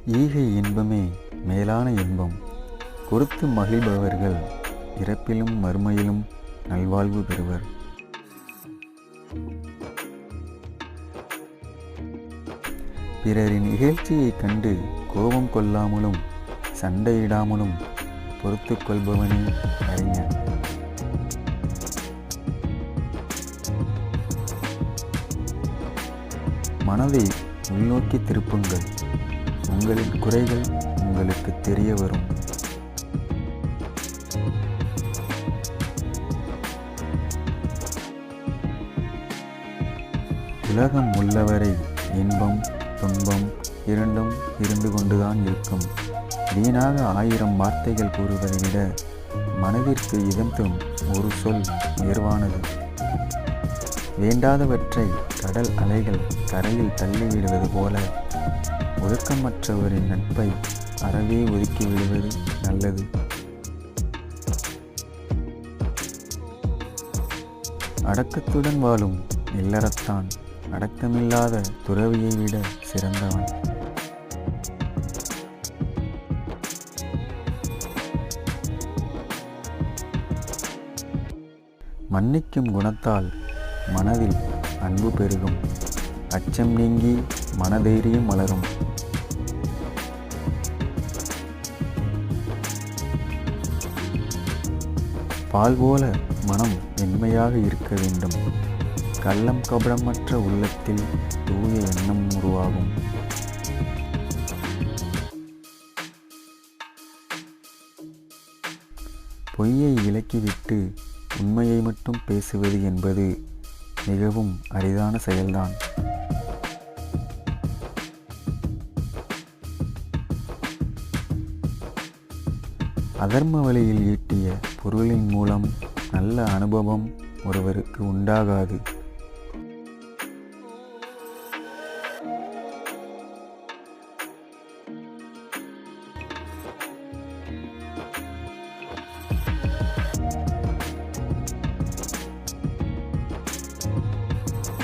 ஈகை இன்பமே மேலான இன்பம். கொடுத்து மகிழ்பவர்கள் இறப்பிலும் மறுமையிலும் நல்வாழ்வு பெறுவர். பிறரின் இகழ்ச்சியைக் கண்டு கோபம் கொள்ளாமலும் சண்டையிடாமலும் பொறுத்து கொள்பவனே அறிஞன். மனதை உள்நோக்கி திருப்புங்கள், உங்களின் குறைகள் உங்களுக்கு தெரிய வரும். உலகம் உள்ளவரை இன்பம் துன்பம் இரண்டும் இருந்து கொண்டுதான் இருக்கும். வீணாக 1000 வார்த்தைகள் கூறுவதை விட மனதிற்கு இதம் தரும் ஒரு சொல் உயர்வானது. வேண்டாதவற்றை கடல் அலைகள் கரையில் தள்ளிவிடுவது போல ஒழுக்கமற்றவரின் நட்பை அறவே ஒதுக்கி விடுவது நல்லது. அடக்கத்துடன் வாழும் இல்லறத்தான் அடக்கமில்லாத துறவியை விட சிறந்தவன். மன்னிக்கும் குணத்தால் மனதில் அன்பு பெருகும். அச்சம் நீங்கி மனதைரியம் வளரும். பால் போல மனம் மென்மையாக இருக்க வேண்டும். கள்ளம் கபடமற்ற உள்ளத்தில் தூய எண்ணம் உருவாகும். பொய்யை விலக்கிவிட்டு உண்மையை மட்டும் பேசுவது என்பது மிகவும் அரிதான செயல்தான். அதர்ம வழியில் ஈட்டிய பொருளின் மூலம் நல்ல அனுபவம் ஒருவருக்கு உண்டாகாது.